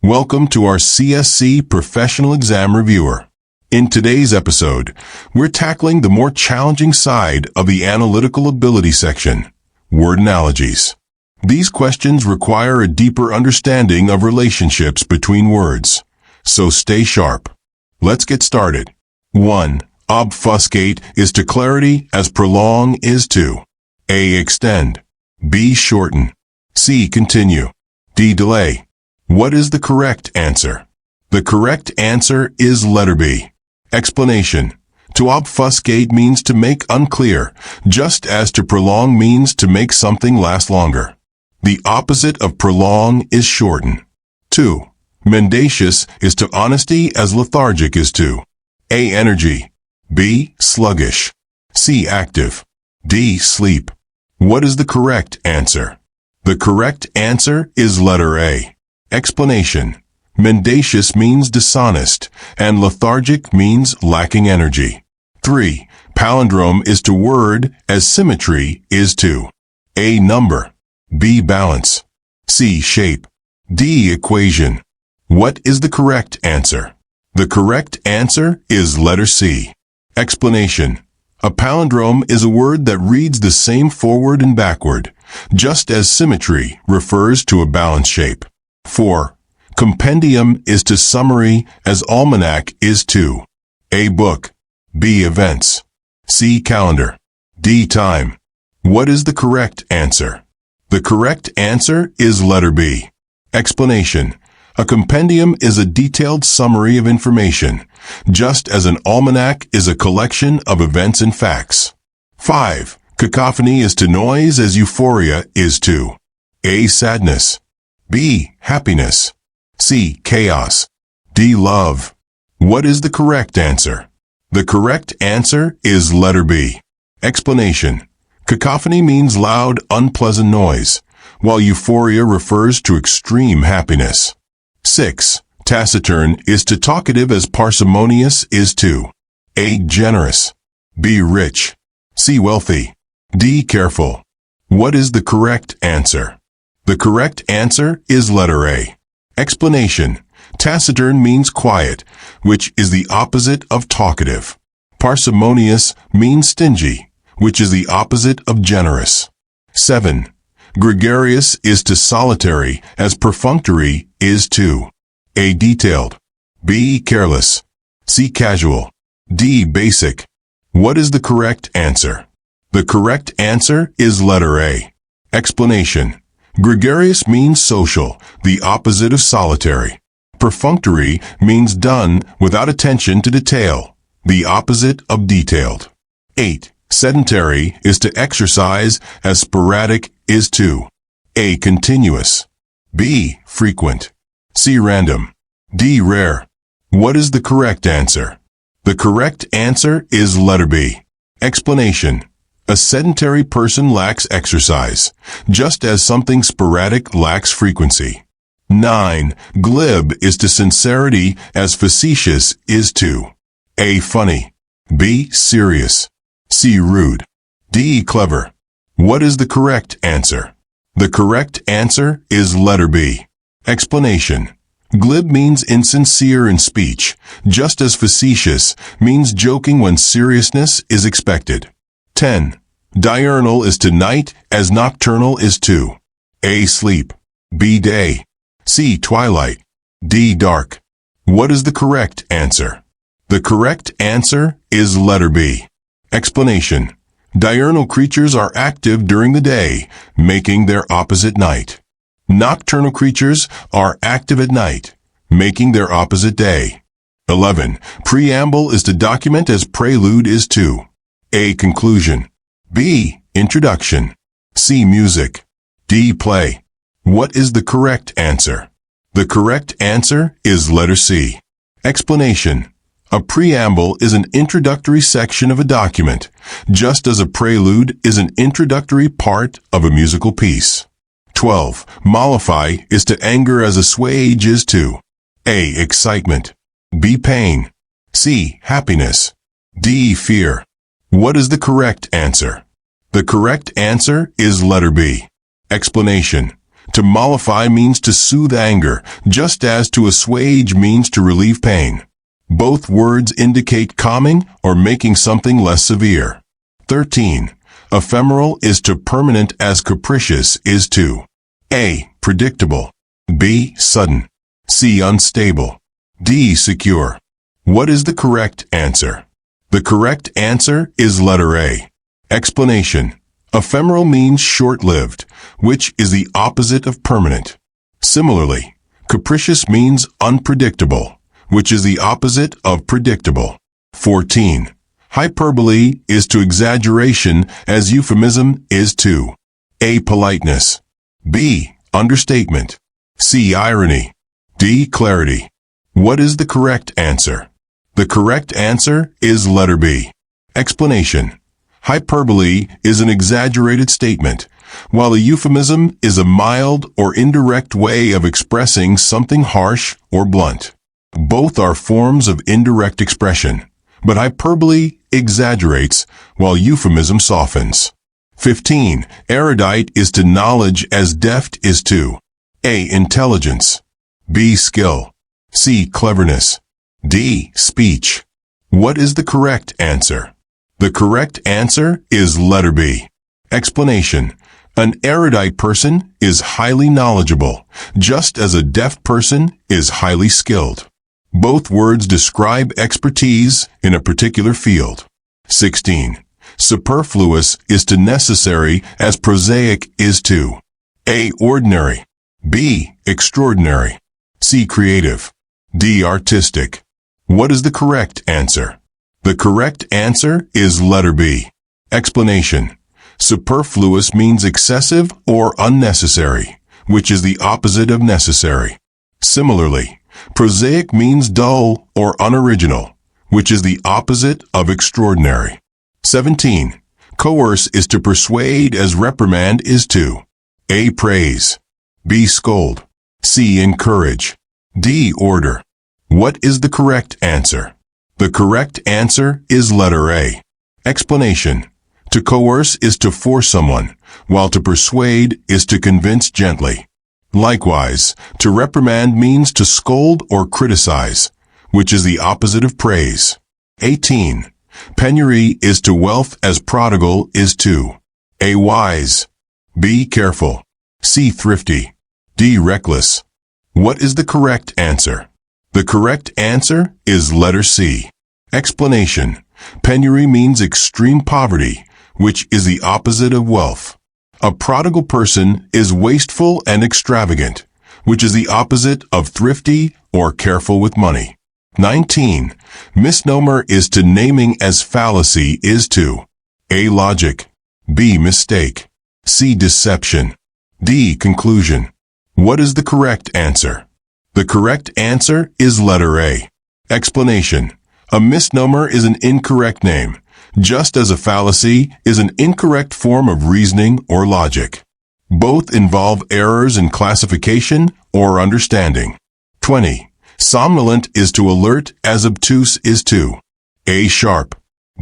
Welcome to our CSC Professional Exam Reviewer. In today's episode, we're tackling the more challenging side of the Analytical Ability section, word analogies. These questions require a deeper understanding of relationships between words, so stay sharp. Let's get started. 1. Obfuscate is to clarity as prolong is to A. Extend, B. Shorten, C. Continue, D. Delay. What is the correct answer? The correct answer is letter B. Explanation. To obfuscate means to make unclear, just as to prolong means to make something last longer. The opposite of prolong is shorten. 2. Mendacious is to honesty as lethargic is to A. Energy, B. Sluggish, C. Active, D. Sleep. What is the correct answer? The correct answer is letter A. Explanation. Mendacious means dishonest, and lethargic means lacking energy. 3. Palindrome is to word as symmetry is to A. Number, B. Balance, C. Shape, D. Equation. What is the correct answer? The correct answer is letter C. Explanation. A palindrome is a word that reads the same forward and backward, just as symmetry refers to a balanced shape. 4. Compendium is to summary as almanac is to A. Book, B. Events, C. Calendar, D. Time. What is the correct answer? The correct answer is letter B. Explanation. A compendium is a detailed summary of information, just as an almanac is a collection of events and facts. 5. Cacophony is to noise as euphoria is to A. Sadness, B. Happiness, C. Chaos, D. Love. What is the correct answer? The correct answer is letter B. Explanation. Cacophony means loud, unpleasant noise, while euphoria refers to extreme happiness. 6. Taciturn is to talkative as parsimonious is to A. Generous, B. Rich, C. Wealthy, D. Careful. What is the correct answer? The correct answer is letter A. Explanation. Taciturn means quiet, which is the opposite of talkative. Parsimonious means stingy, which is the opposite of generous. 7. Gregarious is to solitary as perfunctory is to A. Detailed, B. Careless, C. Casual, D. Basic. What is the correct answer? The correct answer is letter A. Explanation. Gregarious means social, the opposite of solitary. Perfunctory means done without attention to detail, the opposite of detailed. 8. Sedentary is to exercise as sporadic is to A. Continuous, B. Frequent, C. Random, D. Rare. What is the correct answer? The correct answer is letter B. Explanation. A sedentary person lacks exercise, just as something sporadic lacks frequency. 9. Glib is to sincerity as facetious is to A. Funny, B. Serious, C. Rude, D. Clever. What is the correct answer? The correct answer is letter B. Explanation. Glib means insincere in speech, just as facetious means joking when seriousness is expected. 10. Diurnal is to night as nocturnal is to A. Sleep, B. Day, C. Twilight, D. Dark. What is the correct answer? The correct answer is letter B. Explanation. Diurnal creatures are active during the day, making their opposite night. Nocturnal creatures are active at night, making their opposite day. 11. Preamble is to document as prelude is to A. Conclusion, B. Introduction, C. Music, D. Play. What is the correct answer? The correct answer is letter C. Explanation. A preamble is an introductory section of a document, just as a prelude is an introductory part of a musical piece. 12. Mollify is to anger as assuage is to A. Excitement, B. Pain, C. Happiness, D. Fear. What is the correct answer? The correct answer is letter B. Explanation. To mollify means to soothe anger, just as to assuage means to relieve pain. Both words indicate calming or making something less severe. 13. Ephemeral is to permanent as capricious is to A. Predictable, B. Sudden, C. Unstable, D. Secure. What is the correct answer? The correct answer is letter A. Explanation. Ephemeral means short-lived, which is the opposite of permanent. Similarly, capricious means unpredictable, which is the opposite of predictable. 14. Hyperbole is to exaggeration as euphemism is to A. Politeness, B. Understatement, C. Irony, D. Clarity. What is the correct answer? The correct answer is letter B. Explanation. Hyperbole is an exaggerated statement, while a euphemism is a mild or indirect way of expressing something harsh or blunt. Both are forms of indirect expression, but hyperbole exaggerates while euphemism softens. 15. Erudite is to knowledge as deft is to A. Intelligence, B. Skill, C. Cleverness, D. Speech. What is the correct answer? The correct answer is letter B. Explanation. An erudite person is highly knowledgeable, just as a deft person is highly skilled. Both words describe expertise in a particular field. 16. Superfluous is to necessary as prosaic is to A. Ordinary, B. Extraordinary, C. Creative, D. Artistic. What is the correct answer? The correct answer is letter B. Explanation. Superfluous means excessive or unnecessary, which is the opposite of necessary. Similarly, prosaic means dull or unoriginal, which is the opposite of extraordinary. 17. Coerce is to persuade as reprimand is to A. Praise, B. Scold, C. Encourage, D. Order. What is the correct answer? The correct answer is letter A. Explanation. To coerce is to force someone, while to persuade is to convince gently. Likewise, to reprimand means to scold or criticize, which is the opposite of praise. 18. Penury is to wealth as prodigal is to A. Wise, B. Careful, C. Thrifty, D. Reckless. What is the correct answer? The correct answer is letter C. Explanation. Penury means extreme poverty, which is the opposite of wealth. A prodigal person is wasteful and extravagant, which is the opposite of thrifty or careful with money. 19. Misnomer is to naming as fallacy is to A. Logic, B. Mistake, C. Deception, D. Conclusion. What is the correct answer? The correct answer is letter A. Explanation. A misnomer is an incorrect name, just as a fallacy is an incorrect form of reasoning or logic. Both involve errors in classification or understanding. 20. Somnolent is to alert as obtuse is to A. Sharp,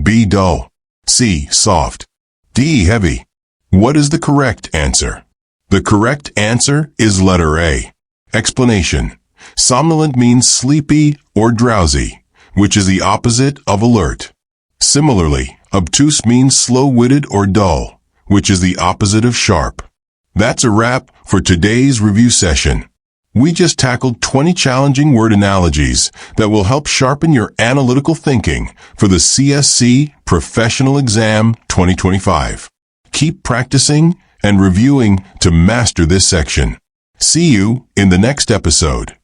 B. Dull, C. Soft, D. Heavy. What is the correct answer? The correct answer is letter A. Explanation. Somnolent means sleepy or drowsy, which is the opposite of alert. Similarly, obtuse means slow-witted or dull, which is the opposite of sharp. That's a wrap for today's review session. We just tackled 20 challenging word analogies that will help sharpen your analytical thinking for the CSC Professional Exam 2025. Keep practicing and reviewing to master this section. See you in the next episode.